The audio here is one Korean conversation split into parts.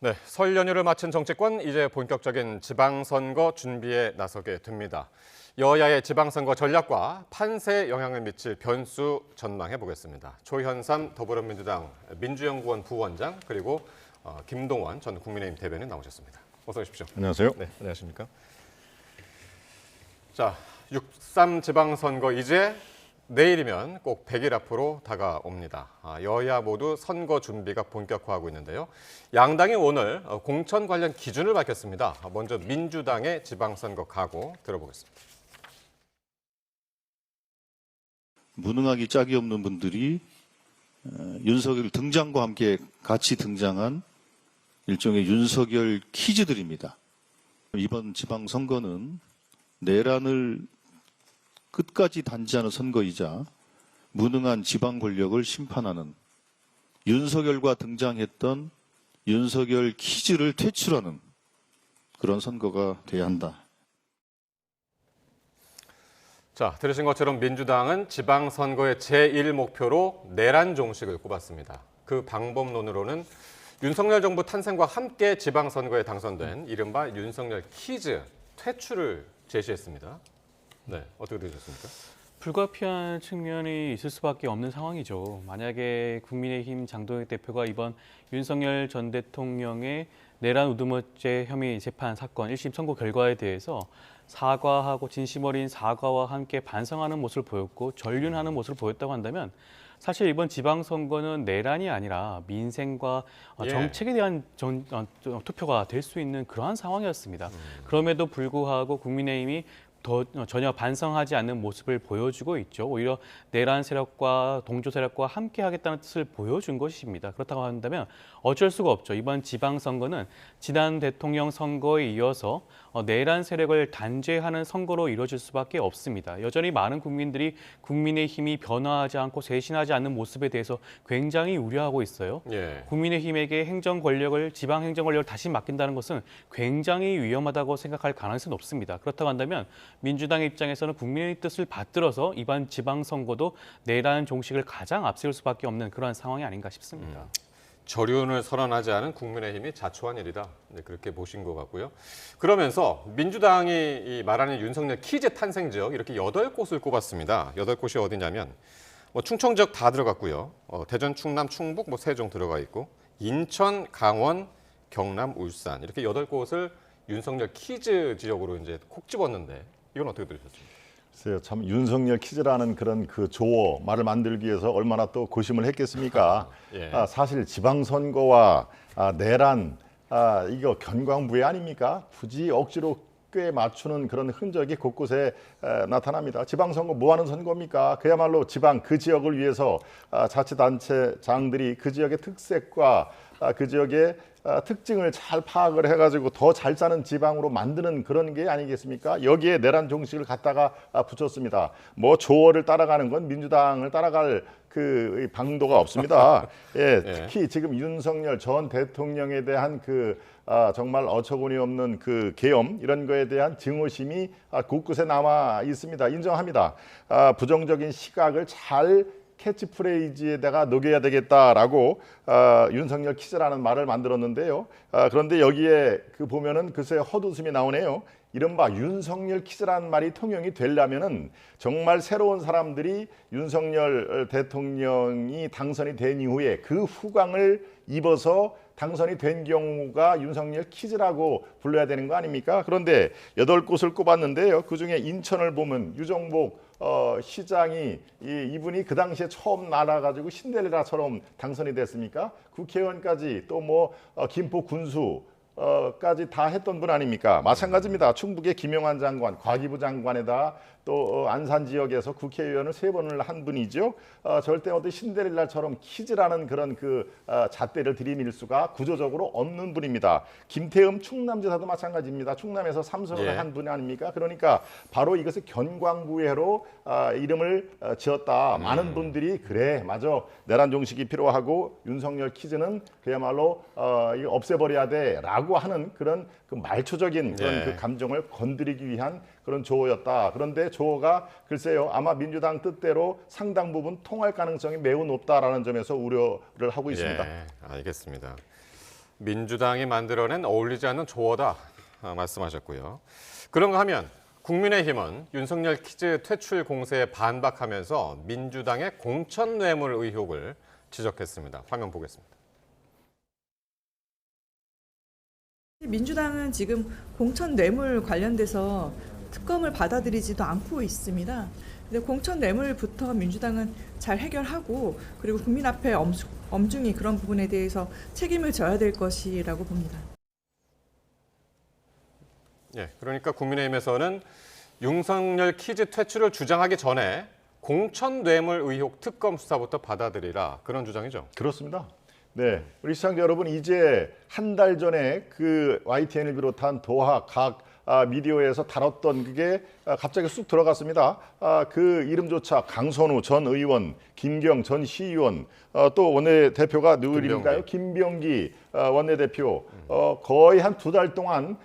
네, 설 연휴를 마친 정치권 이제 본격적인 지방선거 준비에 나서게 됩니다. 여야의 지방선거 전략과 판세에 영향을 미칠 변수 전망해 보겠습니다. 조현삼 더불어민주당 민주연구원 부원장 그리고 김동원 전 국민의힘 대변인 나오셨습니다. 어서 오십시오. 안녕하세요. 네, 안녕하십니까? 자, 6.3 지방선거 이제 내일이면 꼭 100일 앞으로 다가옵니다. 여야 모두 선거 준비가 본격화하고 있는데요. 양당이 오늘 공천 관련 기준을 밝혔습니다. 먼저 민주당의 지방선거 각오 들어보겠습니다. 무능하기 짝이 없는 분들이 윤석열 등장과 함께 같이 등장한 일종의 윤석열 퀴즈들입니다. 이번 지방선거는 내란을 끝까지 단지하는 선거이자 무능한 지방 권력을 심판하는 윤석열과 등장했던 윤석열 퀴즈를 퇴출하는 그런 선거가 돼야 한다. 자, 들으신 것처럼 민주당은 지방선거의 제1목표로 내란 종식을 꼽았습니다. 그 방법론으로는 윤석열 정부 탄생과 함께 지방선거에 당선된 이른바 윤석열 퀴즈 퇴출을 제시했습니다. 네, 어떻게 들으셨습니까? 불가피한 측면이 있을 수밖에 없는 상황이죠. 만약에 국민의힘 장동혁 대표가 이번 윤석열 전 대통령의 내란 우두머죄 혐의 재판 사건 1심 선고 결과에 대해서 사과하고 진심 어린 사과와 함께 반성하는 모습을 보였고 전륜하는 모습을 보였다고 한다면 사실 이번 지방선거는 내란이 아니라 민생과 정책에 대한 투표가 될 수 있는 그러한 상황이었습니다. 그럼에도 불구하고 국민의힘이 전혀 반성하지 않는 모습을 보여주고 있죠. 오히려 내란 세력과 동조 세력과 함께 하겠다는 뜻을 보여준 것입니다. 그렇다고 한다면 어쩔 수가 없죠. 이번 지방선거는 지난 대통령 선거에 이어서 내란 세력을 단죄하는 선거로 이루어질 수밖에 없습니다. 여전히 많은 국민들이 국민의힘이 변화하지 않고 쇄신하지 않는 모습에 대해서 굉장히 우려하고 있어요. 예. 국민의힘에게 행정 권력을 지방 행정 권력을 다시 맡긴다는 것은 굉장히 위험하다고 생각할 가능성이 높습니다. 그렇다고 한다면 민주당의 입장에서는 국민의 뜻을 받들어서 이번 지방선거도 내란 종식을 가장 앞세울 수밖에 없는 그러한 상황이 아닌가 싶습니다. 절윤을 선언하지 않은 국민의힘이 자초한 일이다. 네, 그렇게 보신 것 같고요. 그러면서 민주당이 말하는 윤석열 퀴즈 탄생 지역 이렇게 8곳을 꼽았습니다. 8곳이 어디냐면 충청 지역 다 들어갔고요. 대전, 충남, 충북, 세종 들어가 있고 인천, 강원, 경남, 울산 이렇게 8곳을 윤석열 퀴즈 지역으로 이제 콕 집었는데 이건 어떻게 들으셨습니까? 글쎄요, 참 윤석열 퀴즈라는 그런 그 조어 말을 만들기 위해서 얼마나 또 고심을 했겠습니까? 예. 사실 지방선거와 내란 이거 견광부회 아닙니까? 굳이 억지로 꽤 맞추는 그런 흔적이 곳곳에 나타납니다. 지방선거 뭐 하는 선거입니까? 그야말로 지방 그 지역을 위해서 자치단체장들이 그 지역의 특색과 그 지역의 특징을 잘 파악을 해가지고 더 잘 사는 지방으로 만드는 그런 게 아니겠습니까? 여기에 내란 종식을 갖다가 붙였습니다. 뭐 조어를 따라가는 건 민주당을 따라갈 그 방도가 없습니다. 예, 특히 지금 윤석열 전 대통령에 대한 정말 어처구니 없는 그 계엄 이런 거에 대한 증오심이 곳곳에 남아 있습니다. 인정합니다. 부정적인 시각을 잘 캐치프레이즈에다가 녹여야 되겠다라고 윤석열 퀴즈라는 말을 만들었는데요. 그런데 여기에 보면은 글쎄 헛웃음이 나오네요. 이른바 윤석열 퀴즈라는 말이 통용이 되려면은 정말 새로운 사람들이 윤석열 대통령이 당선이 된 이후에 그 후광을 입어서 당선이 된 경우가 윤석열 퀴즈라고 불러야 되는 거 아닙니까? 그런데 8곳을 꼽았는데요. 그중에 인천을 보면 유정복 시장이 이분이 그 당시에 처음 나와가지고 신데렐라처럼 당선이 됐습니까? 국회의원까지 또 김포 군수 까지 다 했던 분 아닙니까? 마찬가지입니다. 충북의 김영환 장관, 과기부 장관에다 또 안산 지역에서 국회의원을 3번을 한 분이죠. 절대 어떤 신데렐라처럼 퀴즈라는 그런 잣대를 들이밀 수가 구조적으로 없는 분입니다. 김태흠 충남지사도 마찬가지입니다. 충남에서 3선을 한 분 아닙니까? 그러니까 바로 이것을 견광부회로 이름을 지었다. 많은 분들이 그래, 맞아. 내란 종식이 필요하고 윤석열 퀴즈는 그야말로 이거 없애버려야 돼라고 하는 그런 말초적인 그런 그 감정을 건드리기 위한 그런 조어였다. 그런데 조어가 글쎄요, 아마 민주당 뜻대로 상당 부분 통할 가능성이 매우 높다라는 점에서 우려를 하고 있습니다. 알겠습니다. 민주당이 만들어낸 어울리지 않는 조어다 말씀하셨고요. 그런가 하면 국민의힘은 윤석열 퀴즈 퇴출 공세에 반박하면서 민주당의 공천 뇌물 의혹을 지적했습니다. 화면 보겠습니다. 민주당은 지금 공천 뇌물 관련돼서 특검을 받아들이지도 않고 있습니다. 근데 공천 뇌물부터 민주당은 잘 해결하고 그리고 국민 앞에 엄중히 그런 부분에 대해서 책임을 져야 될 것이라고 봅니다. 예, 그러니까 국민의힘에서는 윤석열 퀴즈 퇴출을 주장하기 전에 공천 뇌물 의혹 특검 수사부터 받아들이라 그런 주장이죠. 그렇습니다. 네, 우리 시청자 여러분, 이제 한 달 전에 그 YTN을 비롯한 도하 각 미디어에서 다뤘던 그게 갑자기 쑥 들어갔습니다. 그 이름조차 강선우 전 의원, 김경 전 시의원, 또 원내대표가 누구 이름인가요? 김병기 원내대표. 거의 한 2달 동안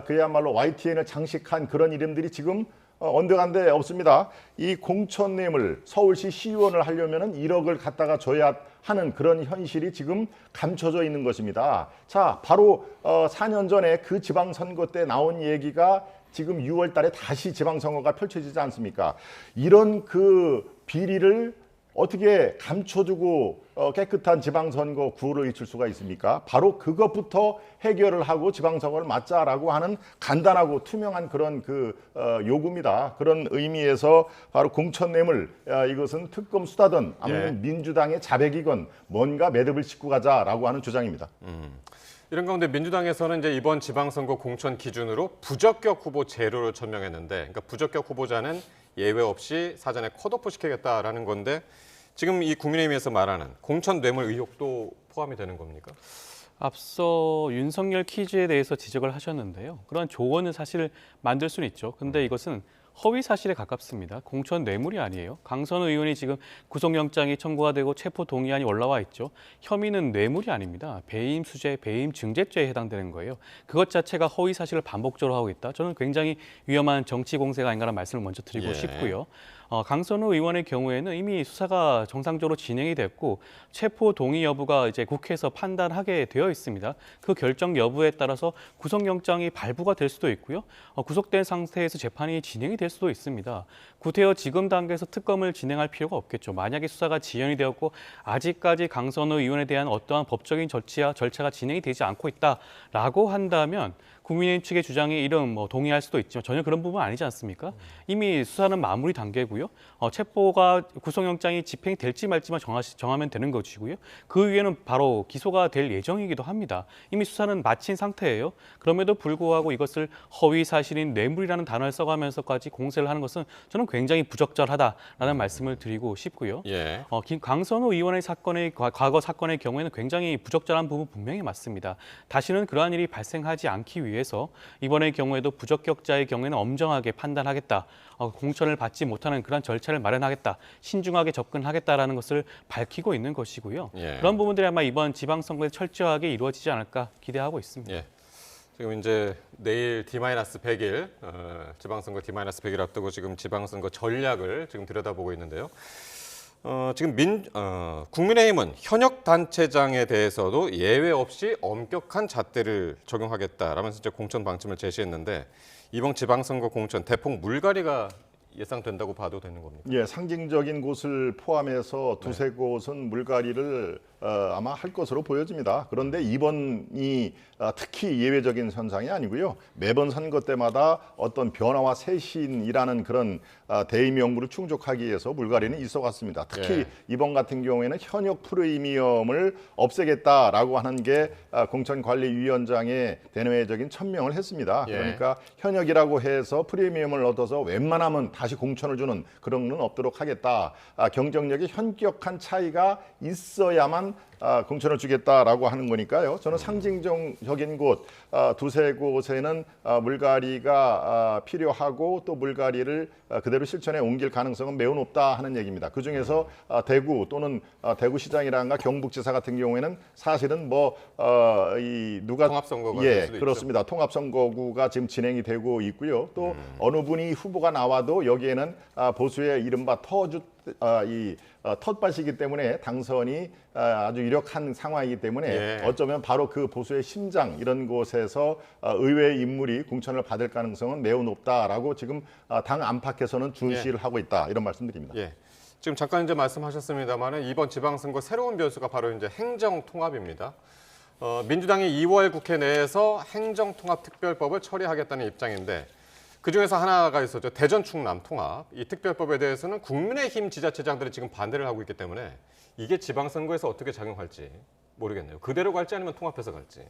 그야말로 YTN을 장식한 그런 이름들이 지금 언덕한데 없습니다. 이 공천뇌물 서울시 시의원을 하려면 1억을 갖다가 줘야 하는 그런 현실이 지금 감춰져 있는 것입니다. 자, 바로 4년 전에 그 지방선거 때 나온 얘기가 지금 6월 달에 다시 지방선거가 펼쳐지지 않습니까? 이런 그 비리를 어떻게 감춰두고 깨끗한 지방선거 구호를 잊을 수가 있습니까? 바로 그것부터 해결을 하고 지방선거를 맞자라고 하는 간단하고 투명한 그런 요구입니다. 그런 의미에서 바로 공천뇌물, 이것은 특검 수사든 아니면 민주당의 자백이건 뭔가 매듭을 짚고 가자라고 하는 주장입니다. 이런 가운데 민주당에서는 이제 이번 지방선거 공천 기준으로 부적격 후보 제로를 천명했는데, 그러니까 부적격 후보자는 예외 없이 사전에 컷오프 시키겠다라는 건데, 지금 이 국민의힘에서 말하는 공천 뇌물 의혹도 포함이 되는 겁니까? 앞서 윤석열 퀴즈에 대해서 지적을 하셨는데요. 그런 조언은 사실 만들 수는 있죠. 근데 이것은 허위 사실에 가깝습니다. 공천 뇌물이 아니에요. 강선우 의원이 지금 구속영장이 청구가 되고 체포 동의안이 올라와 있죠. 혐의는 뇌물이 아닙니다. 배임 수재, 배임 증제죄에 해당되는 거예요. 그것 자체가 허위 사실을 반복적으로 하고 있다. 저는 굉장히 위험한 정치 공세가 아닌가라는 말씀을 먼저 드리고 싶고요. 강선우 의원의 경우에는 이미 수사가 정상적으로 진행이 됐고 체포 동의 여부가 이제 국회에서 판단하게 되어 있습니다. 그 결정 여부에 따라서 구속영장이 발부가 될 수도 있고요. 구속된 상태에서 재판이 진행이 될 수도 있습니다. 구태여 지금 단계에서 특검을 진행할 필요가 없겠죠. 만약에 수사가 지연이 되었고 아직까지 강선우 의원에 대한 어떠한 법적인 절차가 진행이 되지 않고 있다라고 한다면 국민의힘 측의 주장에 이런 동의할 수도 있지만 전혀 그런 부분은 아니지 않습니까? 이미 수사는 마무리 단계고요. 체포가 구속영장이 집행이 될지 말지만 정하면 되는 것이고요. 그 위에는 바로 기소가 될 예정이기도 합니다. 이미 수사는 마친 상태예요. 그럼에도 불구하고 이것을 허위 사실인 뇌물이라는 단어를 써가면서까지 공세를 하는 것은 저는 굉장히 부적절하다라는 말씀을 드리고 싶고요. 예. 강선우 의원의 과거 사건의 경우에는 굉장히 부적절한 부분 분명히 맞습니다. 다시는 그러한 일이 발생하지 않기 위해서 이번의 경우에도 부적격자의 경우에는 엄정하게 판단하겠다. 공천을 받지 못하는 그런 절차를 마련하겠다. 신중하게 접근하겠다라는 것을 밝히고 있는 것이고요. 예. 그런 부분들이 아마 이번 지방선거에 철저하게 이루어지지 않을까 기대하고 있습니다. 예. 지금 이제 내일 D-100일, 지방선거 D-100일 앞두고 지금 지방선거 전략을 지금 들여다보고 있는데요. 지금 국민의힘은 현역 단체장에 대해서도 예외 없이 엄격한 잣대를 적용하겠다라면서 이제 공천 방침을 제시했는데 이번 지방선거 공천 대폭 물갈이가 예상된다고 봐도 되는 겁니다. 예, 상징적인 곳을 포함해서 두세 곳은 물갈이를 아마 할 것으로 보여집니다. 그런데 이번이 특히 예외적인 현상이 아니고요. 매번 선거 때마다 어떤 변화와 쇄신이라는 그런 대의 명분을 충족하기 위해서 물갈이는 있어 왔습니다. 특히 이번 같은 경우에는 현역 프리미엄을 없애겠다라고 하는 게 공천관리위원장의 대내외적인 천명을 했습니다. 그러니까 현역이라고 해서 프리미엄을 얻어서 웬만하면 다시 공천을 주는 그런 건 없도록 하겠다. 경쟁력이 현격한 차이가 있어야만 공천을 주겠다라고 하는 거니까요. 저는 상징적인 곳 두세 곳에는 물갈이가 필요하고 또 물갈이를 그대로 실천에 옮길 가능성은 매우 높다 하는 얘기입니다. 그중에서 대구 또는 대구시장이라든가 경북지사 같은 경우에는 사실은 누가 통합선거가 될 수도 그렇습니다. 통합선거구가 지금 진행이 되고 있고요. 또 어느 분이 후보가 나와도 여기에는 보수의 이른바 텃밭이기 때문에 당선이 아주 유력한 상황이기 때문에 예. 어쩌면 바로 그 보수의 심장 이런 곳에서 의외의 인물이 공천을 받을 가능성은 매우 높다라고 지금 당 안팎에서는 주시를 하고 있다 이런 말씀드립니다. 예. 지금 잠깐 이제 말씀하셨습니다만은 이번 지방선거 새로운 변수가 바로 이제 행정통합입니다. 민주당이 2월 국회 내에서 행정통합특별법을 처리하겠다는 입장인데 그중에서 하나가 있었죠. 대전 충남 통합. 이 특별법에 대해서는 국민의힘 지자체장들이 지금 반대를 하고 있기 때문에 이게 지방선거에서 어떻게 작용할지 모르겠네요. 그대로 갈지 아니면 통합해서 갈지.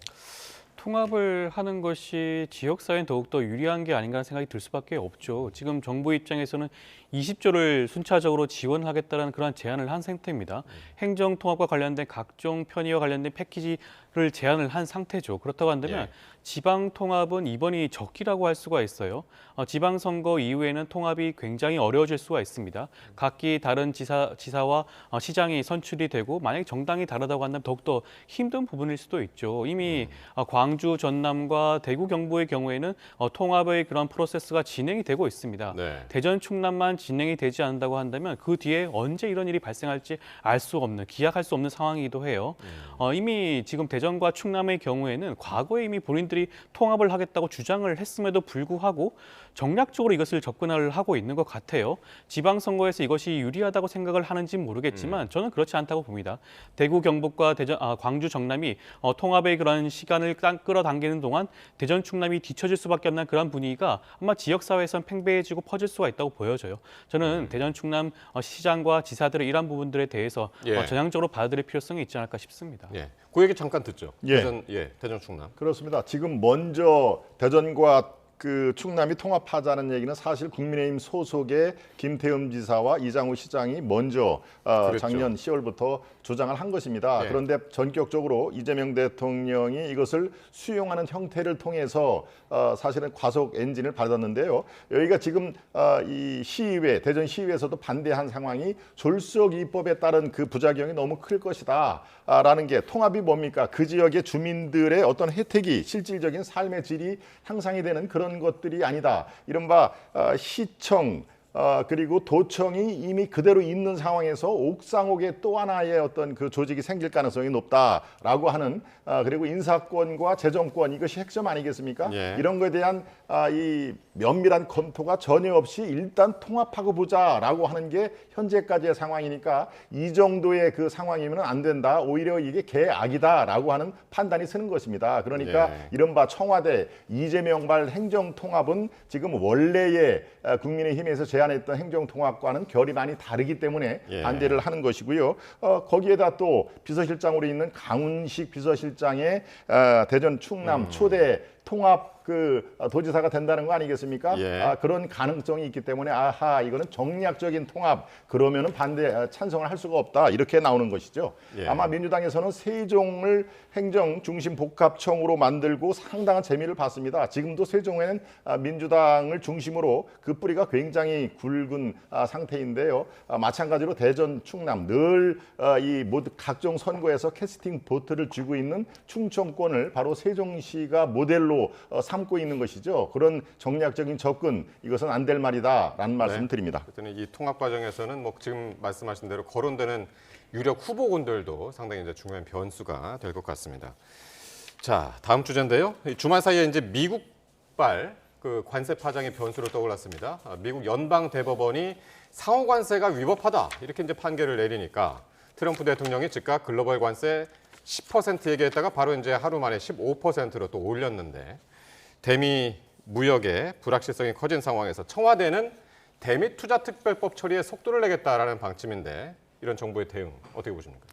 통합을 하는 것이 지역사회는 더욱더 유리한 게 아닌가 하는 생각이 들 수밖에 없죠. 지금 정부 입장에서는 20조를 순차적으로 지원하겠다는 그런 제안을 한 상태입니다. 행정통합과 관련된 각종 편의와 관련된 패키지를 제안을 한 상태죠. 그렇다고 한다면 예. 지방통합은 이번이 적기라고 할 수가 있어요. 지방선거 이후에는 통합이 굉장히 어려워질 수가 있습니다. 각기 다른 지사와 시장이 선출이 되고 만약에 정당이 다르다고 한다면 더욱더 힘든 부분일 수도 있죠. 이미 광주, 전남과 대구, 경북의 경우에는 통합의 그런 프로세스가 진행이 되고 있습니다. 네. 대전, 충남만 진행이 되지 않는다고 한다면 그 뒤에 언제 이런 일이 발생할지 알 수 없는, 기약할 수 없는 상황이기도 해요. 이미 지금 대전과 충남의 경우에는 과거에 이미 본인들이 통합을 하겠다고 주장을 했음에도 불구하고 정략적으로 이것을 접근을 하고 있는 것 같아요. 지방선거에서 이것이 유리하다고 생각을 하는지는 모르겠지만 저는 그렇지 않다고 봅니다. 대구, 경북과 광주, 전남이 통합의 그런 시간을 끌어당기는 동안 대전, 충남이 뒤처질 수밖에 없는 그런 분위기가 아마 지역사회에선 팽배해지고 퍼질 수가 있다고 보여져요. 저는 대전, 충남 시장과 지사들의 이러한 부분들에 대해서 예. 전향적으로 받아들일 필요성이 있지 않을까 싶습니다. 예. 그 얘기 잠깐 듣죠. 예. 대전 충남. 그렇습니다. 지금 먼저 대전과 그 충남이 통합하자는 얘기는 사실 국민의힘 소속의 김태흠 지사와 이장우 시장이 먼저 그랬죠. 작년 10월부터 주장을 한 것입니다. 예. 그런데 전격적으로 이재명 대통령이 이것을 수용하는 형태를 통해서 사실은 과속 엔진을 받았는데요. 여기가 지금 이 시의회, 대전 시의회에서도 반대한 상황이 졸속 입법에 따른 그 부작용이 너무 클 것이다 라는 게 통합이 뭡니까? 그 지역의 주민들의 어떤 혜택이 실질적인 삶의 질이 향상이 되는 그런 것들이 아니다. 이른바 시청 그리고 도청이 이미 그대로 있는 상황에서 옥상옥에 또 하나의 어떤 그 조직이 생길 가능성이 높다라고 하는 그리고 인사권과 재정권 이것이 핵심 아니겠습니까? 예. 이런 것에 대한 이 면밀한 검토가 전혀 없이 일단 통합하고 보자라고 하는 게 현재까지의 상황이니까 이 정도의 그 상황이면 안 된다. 오히려 이게 개악이다라고 하는 판단이 서는 것입니다. 그러니까 예. 이른바 청와대 이재명발 행정통합은 지금 원래의 국민의힘에서 제안했던 행정통합과는 결이 많이 다르기 때문에 예. 반대를 하는 것이고요. 거기에다 또 비서실장으로 있는 강훈식 비서실장의 대전 충남 초대 통합 그 도지사가 된다는 거 아니겠습니까? 예. 그런 가능성이 있기 때문에 아하 이거는 정략적인 통합 그러면은 반대 찬성을 할 수가 없다 이렇게 나오는 것이죠. 예. 아마 민주당에서는 세종을 행정 중심 복합청으로 만들고 상당한 재미를 봤습니다. 지금도 세종에는 민주당을 중심으로 그 뿌리가 굉장히 굵은 상태인데요. 마찬가지로 대전, 충남 늘 이 모두 각종 선거에서 캐스팅 보트를 쥐고 있는 충청권을 바로 세종시가 모델로 삼고 있는 것이죠. 그런 정략적인 접근 이것은 안 될 말이다라는 말씀을 드립니다. 그랬더니 이 통합 과정에서는 뭐 지금 말씀하신 대로 거론되는 유력 후보군들도 상당히 이제 중요한 변수가 될 것 같습니다. 자, 다음 주제인데요. 이 주말 사이에 이제 미국발 그 관세 파장의 변수로 떠올랐습니다. 미국 연방 대법원이 상호 관세가 위법하다 이렇게 이제 판결을 내리니까 트럼프 대통령이 즉각 글로벌 관세 10% 얘기했다가 바로 이제 하루 만에 15%로 또 올렸는데 대미 무역의 불확실성이 커진 상황에서 청와대는 대미 투자 특별법 처리에 속도를 내겠다라는 방침인데 이런 정부의 대응 어떻게 보십니까?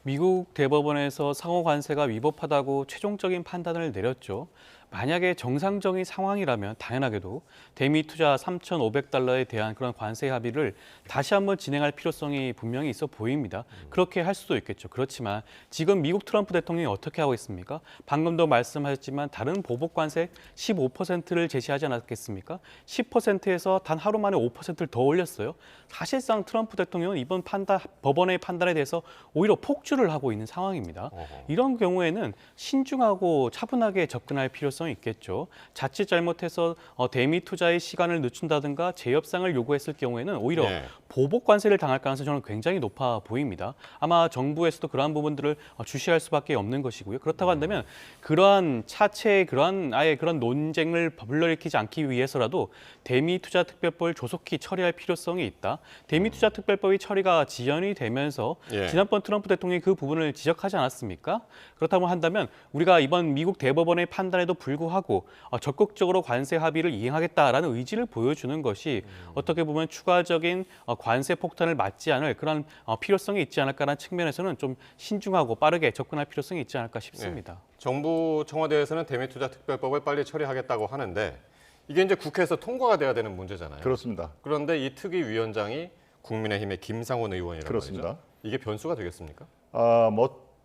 미국 대법원에서 상호 관세가 위법하다고 최종적인 판단을 내렸죠. 만약에 정상적인 상황이라면 당연하게도 대미 투자 3,500달러에 대한 그런 관세 합의를 다시 한번 진행할 필요성이 분명히 있어 보입니다. 그렇게 할 수도 있겠죠. 그렇지만 지금 미국 트럼프 대통령이 어떻게 하고 있습니까? 방금도 말씀하셨지만 다른 보복 관세 15%를 제시하지 않았겠습니까? 10%에서 단 하루 만에 5%를 더 올렸어요. 사실상 트럼프 대통령은 이번 법원의 판단에 대해서 오히려 폭주를 폭주를 하고 있는 상황입니다. 어허. 이런 경우에는 신중하고 차분하게 접근할 필요성이 있겠죠. 자칫 잘못해서 대미 투자의 시간을 늦춘다든가 재협상을 요구했을 경우에는 오히려 예. 보복 관세를 당할 가능성이 저는 굉장히 높아 보입니다. 아마 정부에서도 그러한 부분들을 주시할 수밖에 없는 것이고요. 그렇다고 한다면 그러한 차체의 그러한 아예 그런 논쟁을 불러일으키지 않기 위해서라도 대미 투자 특별법을 조속히 처리할 필요성이 있다. 대미 투자 특별법이 처리가 지연이 되면서 예. 지난번 트럼프 대통령이 그 부분을 지적하지 않았습니까? 그렇다고 한다면 우리가 이번 미국 대법원의 판단에도 불구하고 적극적으로 관세 합의를 이행하겠다라는 의지를 보여주는 것이 어떻게 보면 추가적인 관세 폭탄을 맞지 않을 그런 필요성이 있지 않을까라는 측면에서는 좀 신중하고 빠르게 접근할 필요성이 있지 않을까 싶습니다. 정부 청와대에서는 대미투자 특별법을 빨리 처리하겠다고 하는데 이게 이제 국회에서 통과가 돼야 되는 문제잖아요. 그렇습니다. 그런데 이 특위위원장이 국민의힘의 김상원 의원이라고 그렇습니다. 말이죠. 이게 변수가 되겠습니까?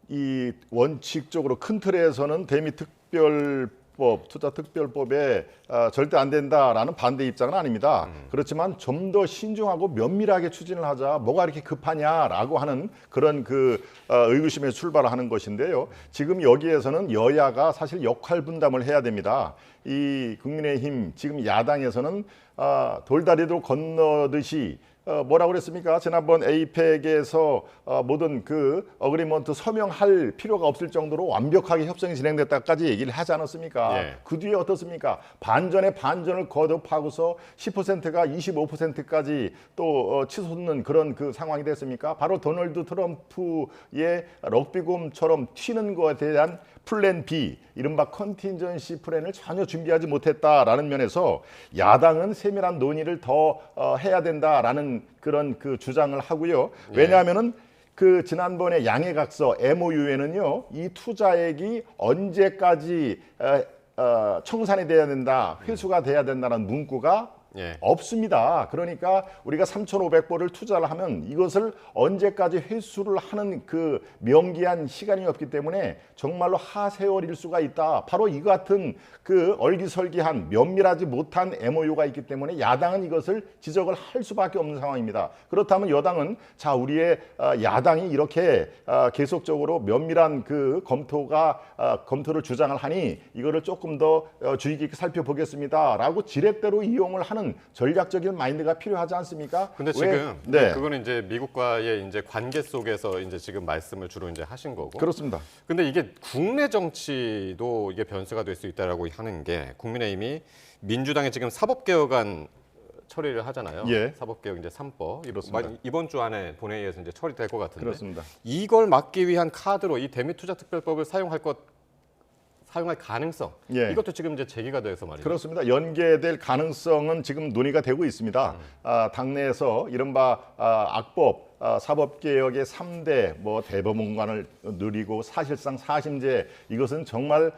이 원칙적으로 큰 틀에서는 대미특별법, 투자특별법에 절대 안 된다라는 반대 입장은 아닙니다. 그렇지만 좀 더 신중하고 면밀하게 추진을 하자. 뭐가 이렇게 급하냐라고 하는 그런 의구심에 출발하는 것인데요. 지금 여기에서는 여야가 사실 역할 분담을 해야 됩니다. 이 국민의힘 지금 야당에서는 돌다리도 건너듯이 뭐라고 그랬습니까? 지난번 에이펙에서 모든 어그리먼트 서명할 필요가 없을 정도로 완벽하게 협상이 진행됐다까지 얘기를 하지 않았습니까? 예. 그 뒤에 어떻습니까? 반전에 반전을 거듭하고서 10%가 25%까지 또 치솟는 그런 상황이 됐습니까? 바로 도널드 트럼프의 럭비곰처럼 튀는 것에 대한 플랜 B, 이른바 컨틴전시 플랜을 전혀 준비하지 못했다라는 면에서 야당은 세밀한 논의를 더 해야 된다라는 그런 주장을 하고요. 왜냐하면은 지난번에 양해각서 MOU에는요, 이 투자액이 언제까지 청산이 돼야 된다, 회수가 돼야 된다는 문구가 예. 없습니다. 그러니까 우리가 3,500불을 투자를 하면 이것을 언제까지 회수를 하는 명기한 시간이 없기 때문에 정말로 하세월일 수가 있다. 바로 이 같은 얼기설기한 면밀하지 못한 MOU가 있기 때문에 야당은 이것을 지적을 할 수밖에 없는 상황입니다. 그렇다면 여당은 우리의 야당이 이렇게 계속적으로 면밀한 검토를 주장을 하니 이거를 조금 더 주의 깊게 살펴보겠습니다라고 지렛대로 이용을 하는 전략적인 마인드가 필요하지 않습니까? 근데 지금 네. 그거는 이제 미국과의 이제 관계 속에서 이제 지금 말씀을 주로 이제 하신 거고. 그렇습니다. 근데 이게 국내 정치도 이게 변수가 될 수 있다라고 하는 게 국민의힘이 민주당이 지금 사법개혁안 처리를 하잖아요. 예. 사법개혁 이제 3법. 그렇습니다. 이번 주 안에 본회의에서 이제 처리될 것 같은데. 그렇습니다. 이걸 막기 위한 카드로 이 대미투자특별법을 사용할 가능성. 예. 이것도 지금 이제 제기가 돼서 말이죠. 그렇습니다. 연계될 가능성은 지금 논의가 되고 있습니다. 당내에서 이른바 악법, 사법개혁의 3대 대법원관을 누리고 사실상 사심제, 이것은 정말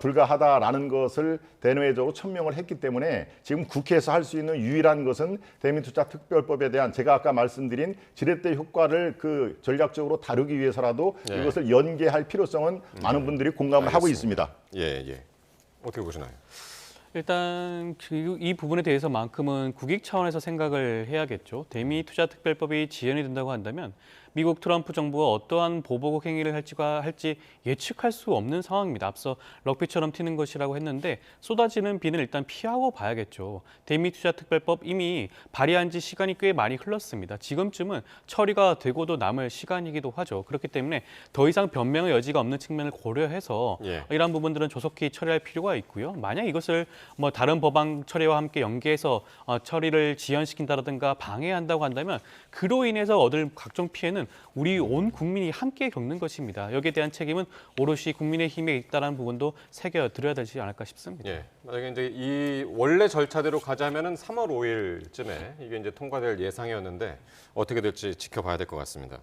불가하다라는 것을 대내외적으로 천명을 했기 때문에 지금 국회에서 할 수 있는 유일한 것은 대미투자특별법에 대한 제가 아까 말씀드린 지렛대 효과를 전략적으로 다루기 위해서라도 예. 이것을 연계할 필요성은 많은 분들이 공감을 하고 알겠습니다. 있습니다. 예. 어떻게 보시나요? 일단 이 부분에 대해서만큼은 국익 차원에서 생각을 해야겠죠. 대미투자특별법이 지연이 된다고 한다면 미국 트럼프 정부가 어떠한 보복 행위를 할지 예측할 수 없는 상황입니다. 앞서 럭비처럼 튀는 것이라고 했는데 쏟아지는 비는 일단 피하고 봐야겠죠. 대미투자특별법 이미 발의한 지 시간이 꽤 많이 흘렀습니다. 지금쯤은 처리가 되고도 남을 시간이기도 하죠. 그렇기 때문에 더 이상 변명의 여지가 없는 측면을 고려해서 이러한 부분들은 조속히 처리할 필요가 있고요. 만약 이것을 다른 법안 처리와 함께 연계해서 처리를 지연시킨다든가 방해한다고 한다면 그로 인해서 얻을 각종 피해는 우리 온 국민이 함께 겪는 것입니다. 여기에 대한 책임은 오롯이 국민의힘에 있다는 부분도 새겨드려야 되지 않을까 싶습니다. 예. 만약에 이제 이 원래 절차대로 가자면은 3월 5일쯤에 이게 이제 통과될 예상이었는데 어떻게 될지 지켜봐야 될 것 같습니다.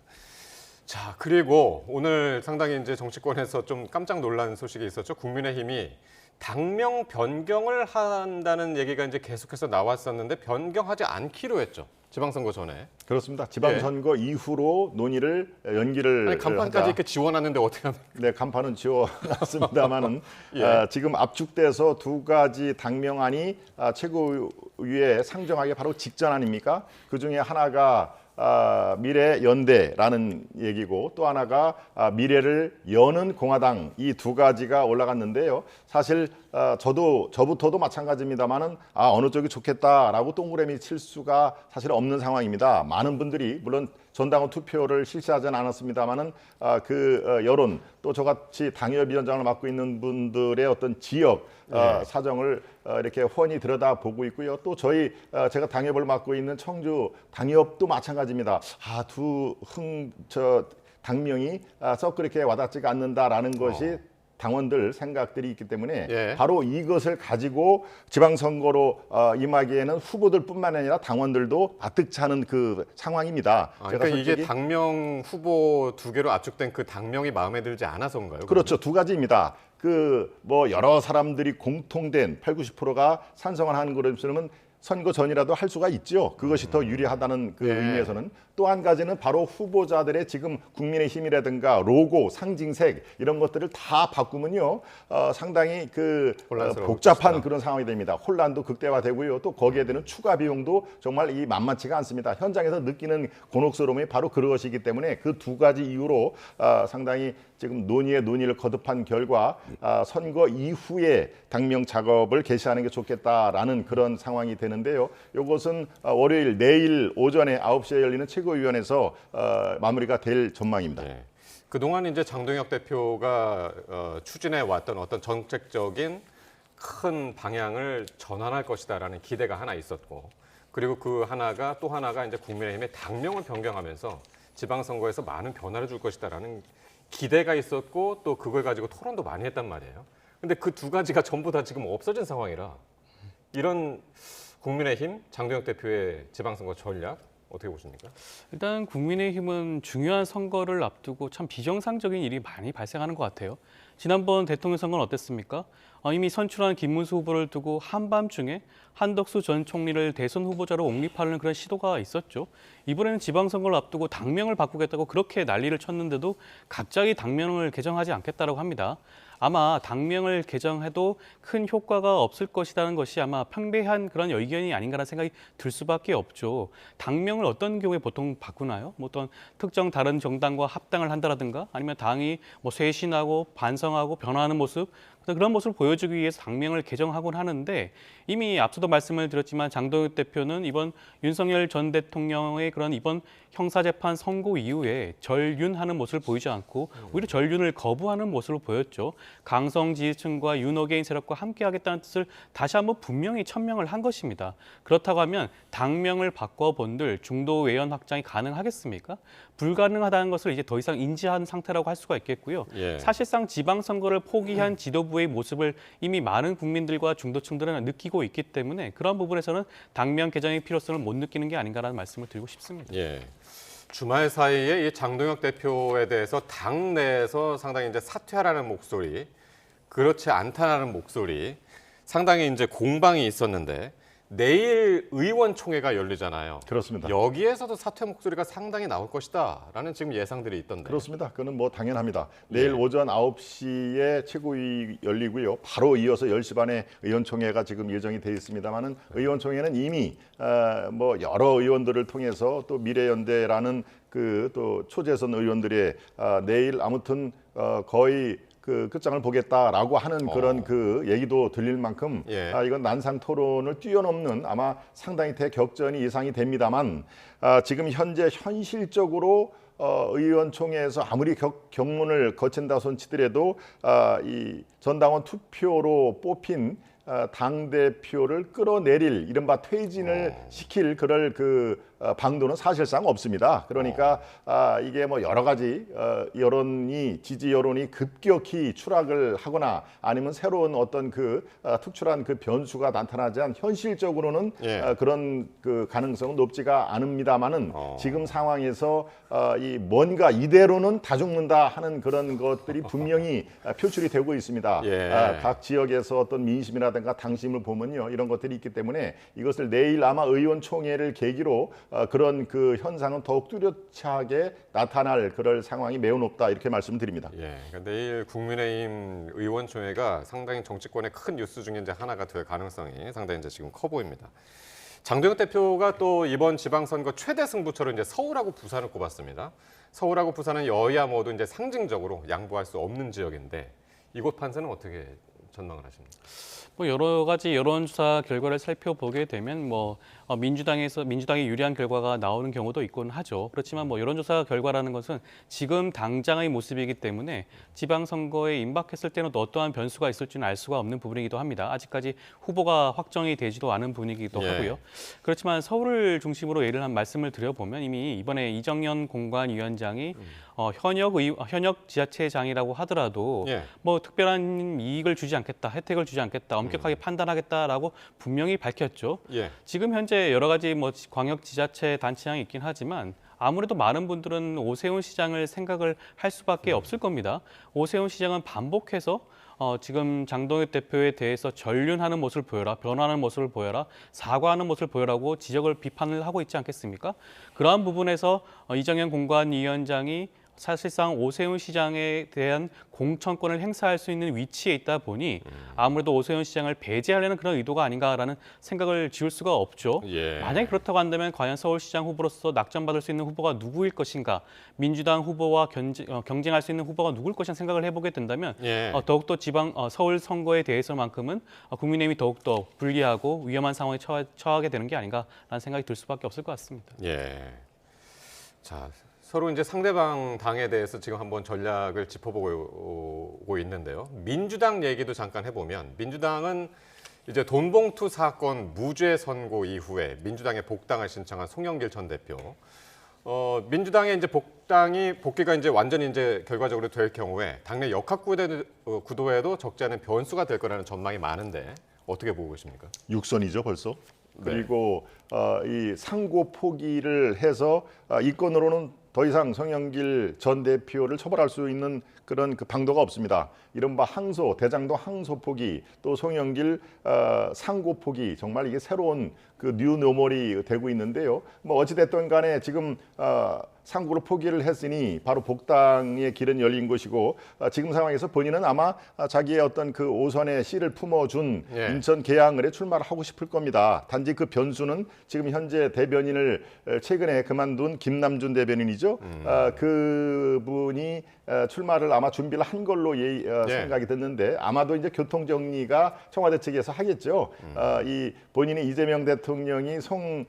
자, 그리고 오늘 상당히 이제 정치권에서 좀 깜짝 놀란 소식이 있었죠. 국민의힘이 당명 변경을 한다는 얘기가 이제 계속해서 나왔었는데 변경하지 않기로 했죠. 지방선거 전에. 그렇습니다. 지방선거 이후로 논의를 연기를 간판까지 하자. 이렇게 지원하는데 어떻게 합니까? 네, 간판은 지워놨습니다만은 예. 지금 압축돼서 두 가지 당명안이 최고위에 상정하기 바로 직전 아닙니까? 그중에 하나가 미래연대라는 얘기고 또 하나가 미래를 여는 공화당 이 두 가지가 올라갔는데요. 사실 저부터도 마찬가지입니다만은 어느 쪽이 좋겠다라고 동그라미 칠 수가 사실 없는 상황입니다. 많은 분들이 물론 전당원 투표를 실시하지는 않았습니다만은 여론 또 저같이 당협위원장을 맡고 있는 분들의 어떤 지역 사정을 이렇게 훤히 들여다보고 있고요. 또 제가 당협을 맡고 있는 청주 당협도 마찬가지입니다. 당명이 썩 그렇게 와닿지가 않는다라는 것이 당원들 생각들이 있기 때문에 바로 이것을 가지고 지방선거로 임하기에는 후보들뿐만 아니라 당원들도 아뜩찮은 그 상황입니다. 그러니까 이게 당명 후보 2개로 압축된 그 당명이 마음에 들지 않아서인가요? 그렇죠. 두 가지입니다. 여러 사람들이 공통된 80~90%가 찬성을 하는 것으로는 선거 전이라도 할 수가 있죠. 그것이 더 유리하다는 의미에서는 또 한 가지는 바로 후보자들의 지금 국민의힘이라든가 로고, 상징색 이런 것들을 다 바꾸면요 상당히 복잡한 것이다. 그런 상황이 됩니다. 혼란도 극대화되고요. 또 거기에 드는 추가 비용도 정말 만만치가 않습니다. 현장에서 느끼는 곤혹스러움이 바로 그것이기 때문에 그 두 가지 이유로 상당히 지금 논의를 거듭한 결과 선거 이후에 당명 작업을 개시하는 게 좋겠다라는 그런 상황이 되는데요. 이것은 월요일 내일 오전에 9시에 열리는 최고위원회에서 마무리가 될 전망입니다. 그동안 이제 장동혁 대표가 추진해 왔던 어떤 정책적인 큰 방향을 전환할 것이다라는 기대가 하나 있었고, 그리고 그 하나가 또 하나가 이제 국민의힘의 당명을 변경하면서 지방선거에서 많은 변화를 줄 것이다라는 기대가 있었고 또 그걸 가지고 토론도 많이 했단 말이에요. 근데 그 두 가지가 전부 다 지금 없어진 상황이라 이런 국민의힘 장동혁 대표의 지방선거 전략 어떻게 보십니까? 일단 국민의힘은 중요한 선거를 앞두고 참 비정상적인 일이 많이 발생하는 것 같아요. 지난번 대통령 선거는 어땠습니까? 이미 선출한 김문수 후보를 두고 한밤중에 한덕수 전 총리를 대선 후보자로 옹립하려는 그런 시도가 있었죠. 이번에는 지방선거를 앞두고 당명을 바꾸겠다고 그렇게 난리를 쳤는데도 갑자기 당명을 개정하지 않겠다고 합니다. 아마 당명을 개정해도 큰 효과가 없을 것이라는 것이 아마 평배한 그런 의견이 아닌가라는 생각이 들 수밖에 없죠. 당명을 어떤 경우에 보통 바꾸나요? 어떤 특정 다른 정당과 합당을 한다든가 아니면 당이 쇄신하고 반성하고 변화하는 모습, 그런 모습을 보여주기 위해서 당명을 개정하곤 하는데 이미 앞서도 말씀을 드렸지만 장동혁 대표는 이번 윤석열 전 대통령의 그런 이번 형사재판 선고 이후에 전륜하는 모습을 보이지 않고 오히려 전륜을 거부하는 모습을 보였죠. 강성 지지층과 윤호개인 세력과 함께하겠다는 뜻을 다시 한번 분명히 천명을 한 것입니다. 그렇다고 하면 당명을 바꿔본들 중도 외연 확장이 가능하겠습니까? 불가능하다는 것을 이제 더 이상 인지한 상태라고 할 수가 있겠고요. 사실상 지방선거를 포기한 지도부의 모습을 이미 많은 국민들과 중도층들은 느끼고 있기 때문에 그런 부분에서는 당명 개정의 필요성을 못 느끼는 게 아닌가라는 말씀을 드리고 싶습니다. 주말 사이에 이 장동혁 대표에 대해서 당 내에서 상당히 이제 사퇴하라는 목소리, 그렇지 않다라는 목소리, 상당히 이제 공방이 있었는데 내일 의원총회가 열리잖아요. 그렇습니다. 여기에서도 사퇴 목소리가 상당히 나올 것이다라는 지금 예상들이 있던데. 그렇습니다. 그건 당연합니다. 내일 오전 9시에 최고위 열리고요. 바로 이어서 10시 반에 의원총회가 지금 예정이 돼 있습니다만은 의원총회는 이미 여러 의원들을 통해서 또 미래연대라는 또 초재선 의원들의 내일 아무튼 거의 끝장을 보겠다라고 하는 그런 얘기도 들릴 만큼 이건 난상 토론을 뛰어넘는 아마 상당히 대격전이 예상이 됩니다만 지금 현재 현실적으로 의원총회에서 아무리 경문을 거친다 손치더라도 이 전당원 투표로 뽑힌 당대표를 끌어내릴 이른바 퇴진을 시킬 그럴 방도는 사실상 없습니다. 그러니까 이게 여러 가지 지지 여론이 급격히 추락을 하거나 아니면 새로운 어떤 특출한 변수가 나타나지 않은 현실적으로는 그런 가능성은 높지가 않습니다만은 지금 상황에서 뭔가 이대로는 다 죽는다 하는 그런 것들이 분명히 표출이 되고 있습니다. 각 지역에서 어떤 민심이라든가 당심을 보면요 이런 것들이 있기 때문에 이것을 내일 아마 의원총회를 계기로 그런 현상은 더욱 뚜렷하게 나타날 그럴 상황이 매우 높다 이렇게 말씀드립니다. 그러니까 내일 국민의힘 의원총회가 상당히 정치권의 큰 뉴스 중에 이제 하나가 될 가능성이 상당히 이제 지금 커 보입니다. 장도혁 대표가 또 이번 지방선거 최대 승부처로 이제 서울하고 부산을 꼽았습니다. 서울하고 부산은 여야 모두 이제 상징적으로 양보할 수 없는 지역인데 이곳 판세는 어떻게 전망을 하십니까? 뭐 여러 가지 여론조사 결과를 살펴보게 되면 민주당이 유리한 결과가 나오는 경우도 있곤 하죠. 그렇지만 여론조사 결과라는 것은 지금 당장의 모습이기 때문에 지방선거에 임박했을 때는 또 어떠한 변수가 있을지는 알 수가 없는 부분이기도 합니다. 아직까지 후보가 확정이 되지도 않은 분위기이기도 하고요. 그렇지만 서울을 중심으로 예를 한 말씀을 드려보면 이미 이번에 이정현 공관위원장이 현역 지자체장이라고 하더라도 특별한 이익을 주지 않겠다, 혜택을 주지 않겠다, 엄격하게 판단하겠다라고 분명히 밝혔죠. 지금 현재 여러 가지 광역 지자체 단체장이 있긴 하지만 아무래도 많은 분들은 오세훈 시장을 생각을 할 수밖에 없을 겁니다. 오세훈 시장은 반복해서 지금 장동혁 대표에 대해서 전륜하는 모습을 보여라, 변화하는 모습을 보여라, 사과하는 모습을 보여라고 지적을 비판을 하고 있지 않겠습니까? 그러한 부분에서 이정현 공관위원장이 사실상 오세훈 시장에 대한 공천권을 행사할 수 있는 위치에 있다 보니 아무래도 오세훈 시장을 배제하려는 그런 의도가 아닌가라는 생각을 지울 수가 없죠. 만약에 그렇다고 한다면 과연 서울시장 후보로서 낙점받을 수 있는 후보가 누구일 것인가, 민주당 후보와 경쟁할 수 있는 후보가 누구일 것인가 생각을 해보게 된다면 더욱더 서울 선거에 대해서만큼은 국민의힘이 더욱더 불리하고 위험한 상황에 처하게 되는 게 아닌가라는 생각이 들 수밖에 없을 것 같습니다. 자. 서로 이제 상대방 당에 대해서 지금 한번 전략을 짚어보고 있는데요. 민주당 얘기도 잠깐 해보면 민주당은 이제 돈봉투 사건 무죄 선고 이후에 민주당에 복당을 신청한 송영길 전 대표. 민주당의 이제 복귀가 이제 완전히 이제 결과적으로 될 경우에 당내 역학 구도에도 적지 않은 변수가 될 거라는 전망이 많은데 어떻게 보고 계십니까? 육선이죠 벌써. 그리고 이 상고 포기를 해서 이권으로는 더 이상 송영길 전 대표를 처벌할 수 있는 그런 그 방도가 없습니다. 이른바 항소, 대장동 항소 포기, 또 송영길 상고 포기, 정말 이게 새로운 그 뉴노멀이 되고 있는데요. 어찌 됐든 간에 지금 상고를 포기를 했으니 바로 복당의 길은 열린 것이고 지금 상황에서 본인은 아마 자기의 어떤 그 오선의 씨를 품어준 인천 계양을에 출마를 하고 싶을 겁니다. 단지 그 변수는 지금 현재 대변인을 최근에 그만둔 김남준 대변인이죠. 그분이 출마를 아마 준비를 한 걸로 생각이 됐는데 아마도 이제 교통 정리가 청와대 측에서 하겠죠. 이 본인이 이재명 대통령이 송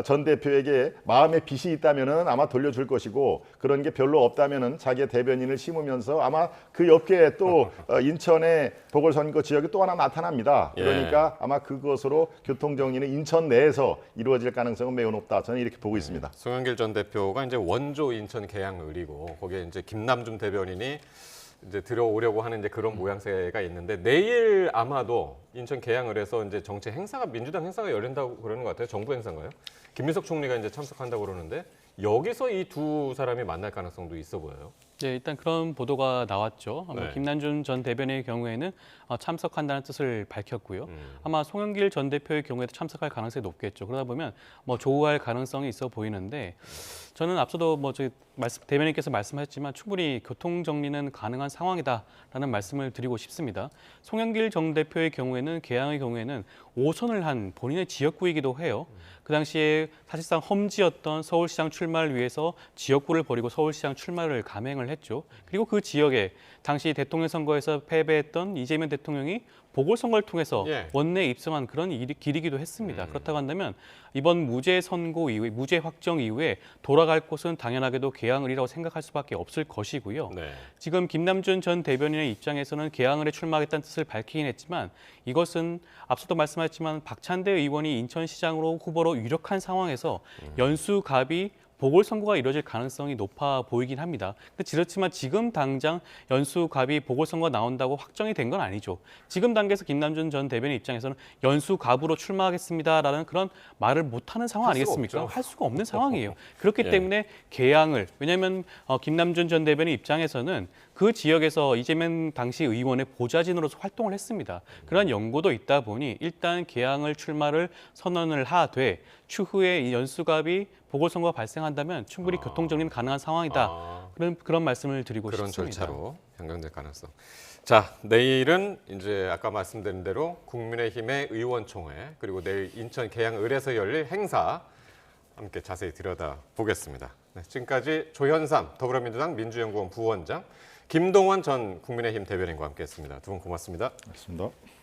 전 대표에게 마음의 빚이 있다면은 아마 돌려줄 것이고 그런 게 별로 없다면은 자기의 대변인을 심으면서 아마 그 옆에 또 인천의 보궐선거 지역이 또 하나 나타납니다. 그러니까 아마 그것으로 교통 정리는 인천 내에서 이루어질 가능성은 매우 높다. 저는 이렇게 보고 있습니다. 송영길 전 대표가 이제 원조 인천 계양을이고 거기에 이제 김남준 대변인이 이제 들어오려고 하는 이제 그런 모양새가 있는데 내일 아마도 인천 계양을에서 이제 정치 행사가 민주당 행사가 열린다고 그러는 것 같아요. 정부 행사인가요? 김민석 총리가 이제 참석한다고 그러는데 여기서 이 두 사람이 만날 가능성도 있어 보여요. 일단 그런 보도가 나왔죠. 김남준 전 대변인의 경우에는 참석한다는 뜻을 밝혔고요. 아마 송영길 전 대표의 경우에도 참석할 가능성이 높겠죠. 그러다 보면 조우할 가능성이 있어 보이는데 저는 앞서도 대변인께서 말씀하셨지만 충분히 교통 정리는 가능한 상황이다라는 말씀을 드리고 싶습니다. 송영길 전 대표의 경우에는 계양의 경우에는 5선을 한 본인의 지역구이기도 해요. 그 당시에 사실상 험지였던 서울시장 출마를 위해서 지역구를 버리고 서울시장 출마를 감행을 했죠. 그리고 그 지역에 당시 대통령 선거에서 패배했던 이재명 대통령이 보궐선거를 통해서 원내에 입성한 그런 길이기도 했습니다. 그렇다고 한다면 이번 무죄 선고 이후에 무죄 확정 이후에 돌아갈 곳은 당연하게도 계양을이라고 생각할 수밖에 없을 것이고요. 지금 김남준 전 대변인의 입장에서는 계양을에 출마하겠다는 뜻을 밝히긴 했지만 이것은 앞서도 말씀하셨지만 박찬대 의원이 인천시장으로 후보로 유력한 상황에서 연수갑이 보궐선거가 이뤄질 가능성이 높아 보이긴 합니다. 그렇지만 지금 당장 연수갑이 보궐선거가 나온다고 확정이 된 건 아니죠. 지금 단계에서 김남준 전 대변인 입장에서는 연수갑으로 출마하겠습니다라는 그런 말을 못하는 상황 아니겠습니까? 할 수가 없는 상황이에요. 그렇기 때문에 계양을, 왜냐하면 김남준 전 대변인 입장에서는 그 지역에서 이재명 당시 의원의 보좌진으로서 활동을 했습니다. 그런 연고도 있다 보니 일단 계양을 출마를 선언을 하되 추후에 이 연수갑이 보궐선거가 발생한다면 충분히 교통정리는 가능한 상황이다. 그런 말씀을 드리고 그런 싶습니다. 절차로 변경될 가능성. 자, 내일은 이제 아까 말씀드린 대로 국민의힘의 의원총회 그리고 내일 인천 계양을에서 열릴 행사 함께 자세히 들여다보겠습니다. 네, 지금까지 조현삼 더불어민주당 민주연구원 부원장, 김동완 전 국민의힘 대변인과 함께했습니다. 두 분 고맙습니다. 맞습니다.